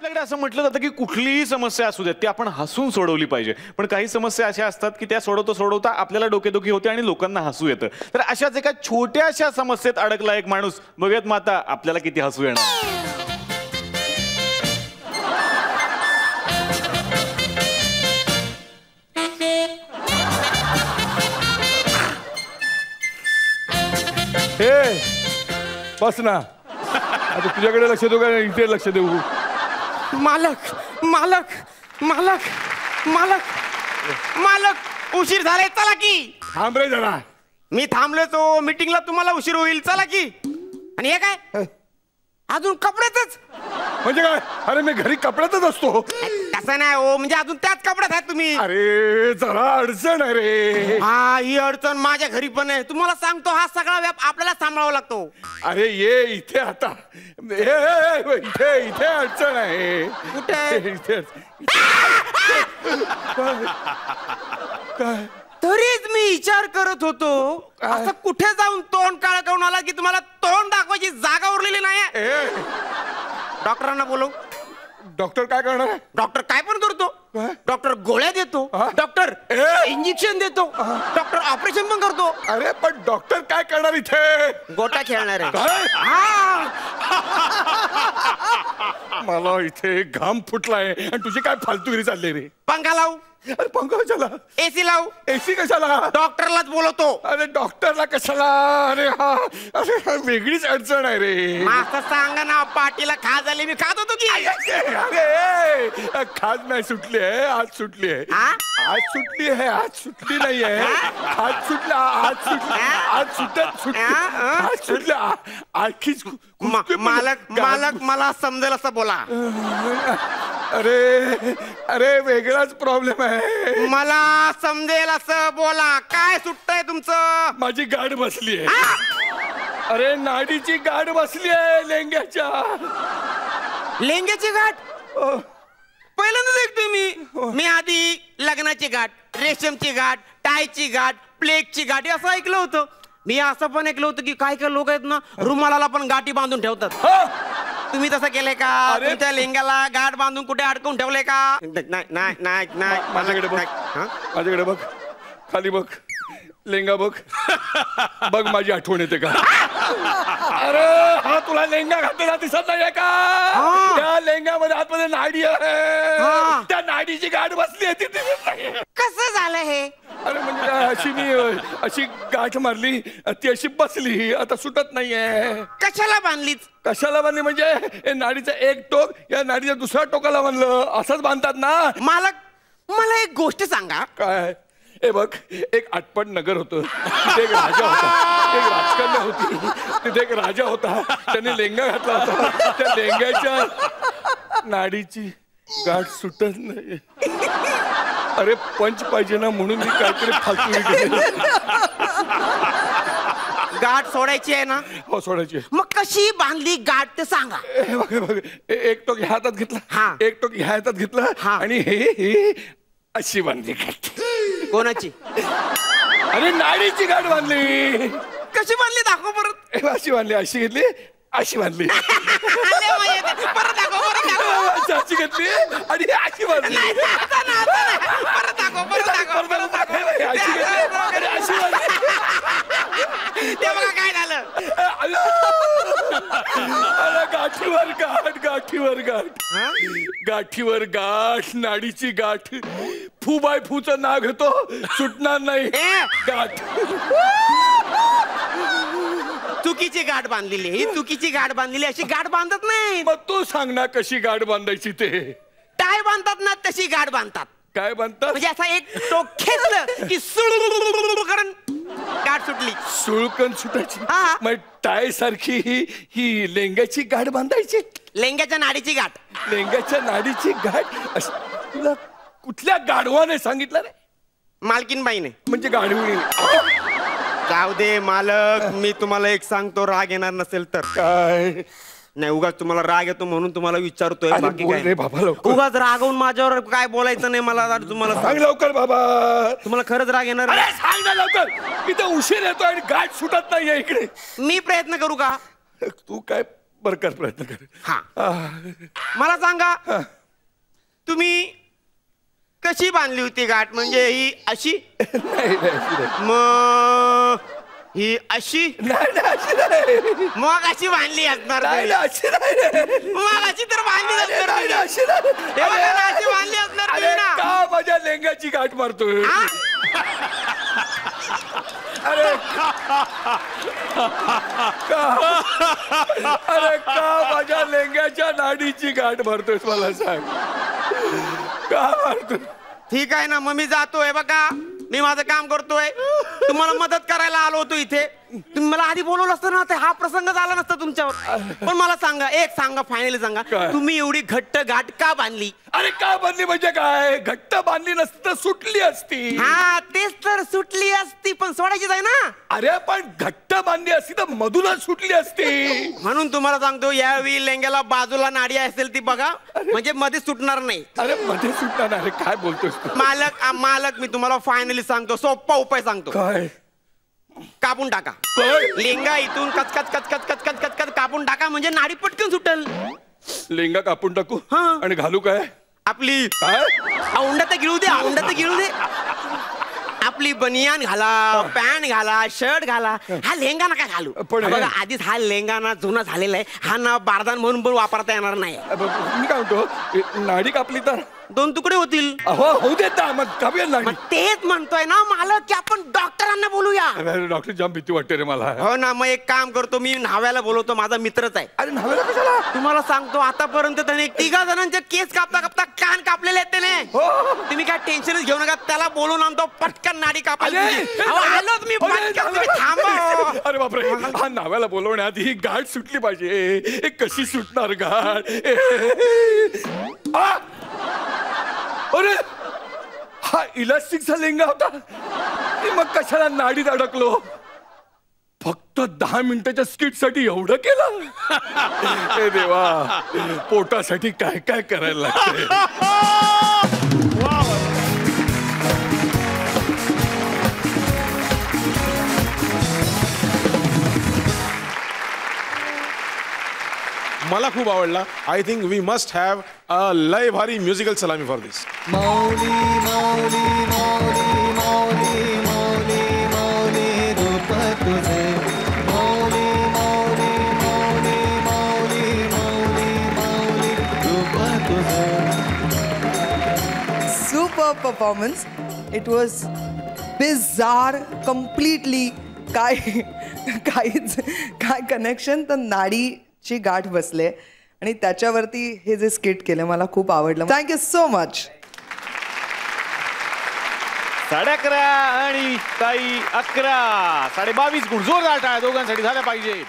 आपल्याकडे असं म्हटलं जातं की कुठलीही समस्या असू देत ती आपण हसून सोडवली पाहिजे, पण काही समस्या अशा असतात की त्या सोडवता आपल्याला डोकेदुखी होते आणि लोकांना हसू येतं. तर अशाच एका छोट्याशा समस्येत अडकला एक माणूस. बघूयात मग आता आपल्याला किती हसू येणार. बस ना, आता तुझ्याकडे लक्ष देऊ का इथे लक्ष देऊ? मालक मालक मालक मालक मालक उशीर झालाय, चला की. थांब रे जरा. मी थांबलो तो मीटिंगला, तुम्हाला उशीर होईल, चला की. आणि हे काय अजून कपड्यातच? म्हणजे काय? अरे मी घरी कपड्यातच असतो. तसं नाही हो, म्हणजे अजून त्याच कपड्यात आहे तुम्ही. अरे जरा अडचण आहे रे. हा, ही अडचण माझ्या घरी पण आहे. तुम्हाला सांगतो, हा सगळा व्याप आपल्याला सांभाळावा लागतो. अरे ये इथे आता. इथे इथे अडचण आहे. कुठे? इथे. काय? तरीच मी विचार करत होतो, असं कुठे जाऊन तोंड काळ करून आला की तुम्हाला तोंड दाखवायची जागा उरलेली नाही. डॉक्टरांना बोलव. डॉक्टर काय करणार आहे? डॉक्टर काय पण करतो. डॉक्टर गोळ्या देतो, डॉक्टर इंजेक्शन देतो, डॉक्टर ऑपरेशन पण करतो. अरे पण डॉक्टर काय करणार इथे? गोटा खेळणार आहे. मला इथे घाम फुटलाय आणि तुझी काय फालतूगिरी चालली रे. पंखा लावू? अरे पंखा कशाला? एसी लावू? एसी कशाला? डॉक्टरलाच बोलवतो. अरे डॉक्टरला कशाला? अरे हा, अरे वेगळीच अडचण आहे रे. असं सांगा ना, पाटीला खा झाली, मी खात होतो की. अरे खाज नाही सुटली आहे, आज सुटली आहे. आज सुटली आहे, आज सुटली नाही आहे. आज सुटला, आज सुटली, आज सुटल्या आणखीच. मालक मालक मला समजेल असं बोला. अरे अरे वेगळाच प्रॉब्लेम आहे. मला समजेल असं बोला. काय सुटतंय तुमचं? माझी गाठ बसली आहे. अरे नाडीची गाठ बसली आहे लेंग्याच्या. लेंग्याची गाठ? पहिल्यांदाच ऐकतोय मी. मी आधी लग्नाची गाठ, रेशमची गाठ, टायची गाठ, प्लेगची गाठ असं ऐकलं होतं. मी असं पण ऐकलं होतं की काय काय लोक आहेत ना, रुमालाला पण गाठी बांधून ठेवतात. तुम्ही तसं केलंय का? तुमच्या लेंग्याला गाठ बांधून कुठे अडकवून ठेवलंय का? नाही नाही नाही नाही. माझ्याकडे बघ, माझ्याकडे बघ, खाली बघ, लेंगा बघ. बघ माझी आठवण येते का? अरे हा तुला लेंगा घातलेला दिसत नाहीये का? त्या लेंगामध्ये आतमध्ये नाडी आहे, त्या नाडीची गाठ बसली आहे ती दिसत नाही. कसं झालं हे? अरे म्हणजे अशी मी अशी गाठ मारली, ती अशी बसली, आता सुटत नाहीये. कशाला बांधलीच? कशाला बांधली म्हणजे नाडीचं एक टोक या नाडीच्या दुसऱ्या टोकाला बांधलं, असंच बांधतात ना. मालक मला एक गोष्ट सांगा. काय? हे बघ, एक आटपट नगर होतं, तिथे एक राजा होता, एक राजकन्या होती, तिथे एक राजा होता, त्याने लेंगा घातला होता. त्या लेंग्याच्या नाडीची गाठ सुटत नाही. अरे पंच पाहिजे ना, म्हणून मी काहीतरी फालतू केली. गाठ सोडायची आहे ना? हो सोडायची. मग कशी बांधली गाठ ते सांगा. बघ, एक टोक ह्या हातात घेतला, एक टोक ह्या हातात घेतला आणि हे अशी बांधली गाठ. कोणाची? अरे नाडीची गाठ बांधली. कशी बांधली? दाखव परत. अशी बांधली, अशी घेतली, अशी बांधली. परत दाखव, परत दाखव. अशी घेतली आणि अशी बांधली. परत दाखव, परत दाखव, परत दाखव. अशी घेतली आणि अशी बांधली. ते बघा काय झालं. अरे गाठीवर गाठ, गाठीवर गाठ, गाठीवर गाठ, नाडीची गाठ. फू बाय फूचं नाव घेतो, सुटणार नाही गाठ. चुकीची गाठ बांधलेली. ही चुकीची गाठ बांधलेली, अशी गाठ बांधत नाही. मग तू सांग ना कशी गाठ बांधायची ते. टाय बांधतात ना तशी गाठ बांधतात. काय बांधतात? म्हणजे असा एक टोक खेचलं की सुळकन गाठ सुटली. सुळकन सुटायची. मग टाय सारखी ही लेंग्याची गाठ बांधायची. लेंग्याच्या नाडीची गाठ. लेंग्याच्या नाडीची गाठ. तुला कुठल्या गाढवाने सांगितलं रे? मालकीनबाईने. म्हणजे गाढवी. जाऊ दे मालक, मी तुम्हाला एक सांगतो, राग येणार नसेल तर. काय नाही, उगाच तुम्हाला राग येतो म्हणून तुम्हाला विचारतोय. बाकी काय रे बाबा, लवकर. उगाच रागवून माझ्यावर काय बोलायचं नाही मला. तुम्हाला सांग लवकर बाबा. तुम्हाला खरंच राग येणार? अरे सांग ना लवकर. इथे उशीर येतो आणि गाठ सुटत नाहीये इकडे. मी प्रयत्न करू का? तू काय बरं कर प्रयत्न कर. हा मला सांगा तुम्ही कशी बांधली होती गाठ म्हणजे ही अशी नाही नाही मग ही अशी नाही अशी नाही. मग अशी बांधली असणार नाही तुम्ही. अशी नाही. मग अशी तर बांधली असणार नाही तुम्ही. अशी नाही. हे बघा ना, अशी बांधली असणार अरे तुम्ही ना. का माझ्या लेंगाची गाठ मारतोय? हा? अरे का माझ्या लेंग्याच्या नाडीची गाठ मारतोयस मला सांग. का मारतोय? ठीक आहे ना मग मी जातोय बघा मी माझं काम करतोय तुम्हाला मदत करायला आलो होतो इथे तुम्ही मला आधी बोलवलं असतं ना ते हा प्रसंग झाला नसता तुमच्यावर. पण मला सांगा एक सांगा फायनली सांगा काय? तुम्ही एवढी घट्ट गाठ का बांधली? अरे का बांधली म्हणजे काय? घट्ट बांधली नसती तर सुटली असती. हा तेच तर सुटली असती पण सोडायचीच आहे ना. अरे पण घट्ट बांधली असती तर मधूनच सुटली असती. म्हणून तुम्हाला सांगतो यावेळी लेंग्याला बाजूला नाडी असेल ती बघा म्हणजे मध्ये सुटणार नाही. अरे मध्ये सुटणार नाही. अरे काय बोलतोस तू? मालक मी तुम्हाला फायनली सांगतो सोपा उपाय सांगतो काय कापून टाका. काय? लेंगा इथून कचकच कचकच कचकच कचकच कापून टाका म्हणजे नाडी पटकन सुटल. लेंगा कापून टाकू हा. आणि घालू काय? आपली काय औंडा तर गिळू दे औंडा तर गिळू दे. आपली बनियान घाला पॅन्ट घाला शर्ट घाला हा लेंगा नका घालू. पण हे- बघा आधीच हा लेंगा ना जुना झालेला आहे हा ना बारदान म्हणून पण वापरता येणार नाही. मी काय म्हणतो नाडी कापली तर 2 तुकडे होतील. अहो होऊ देत ना मग कापूया नाडी. मग तेच म्हणतोय ना मालक की आपण डॉक्टरांना बोलूया. अरे डॉक्टर जाम भीती वाटते रे मला. हो ना मग एक काम करतो मी न्हाव्याला बोलवतो माझा मित्रच आहे. अरे नव्याला कशाला? तुम्हाला सांगतो आतापर्यंत त्याने 3 जणांचे केस कापता कापता कान कापलेले आहेत त्याने. हो. तुम्ही काय टेन्शनच घेऊ नका त्याला बोलून आणतो पटकन नाडी कापायला. अरे, आलोच मी पटकन तुम्ही थांबा हो. अरे बापरे हा नाव्याला बोलवण्यात ही गाठ सुटली पाहिजे. कशी सुटणार गाठ? आ! अरे हा इलास्टिकचा लेंगा होता. मी मग कशाला नाडीत अडकलो? फक्त 10 मिनिटाच्या स्किट साठी एवढं केलं? हे देवा पोटासाठी काय काय करायला लागतंय. मला खूप आवडला. I think we must have a लय भारी म्युझिकल सलामी फॉर दिस. मौली मौली मौली मौली मौली मौली रूप तुझे मौली मौली मौली मौली मौली मौली रूप तुझे. Superb performance. It was bizarre, completely. काय कनेक्शन तर नाडीची गाठ बसले आणि त्याच्यावरती हे जे स्किट केलं मला खूप आवडलं. Thank you so much. 11:30 आणि ताई 11. 22.5 गुण जोरदार टाळ्या दोघांसाठी झाल्या पाहिजे.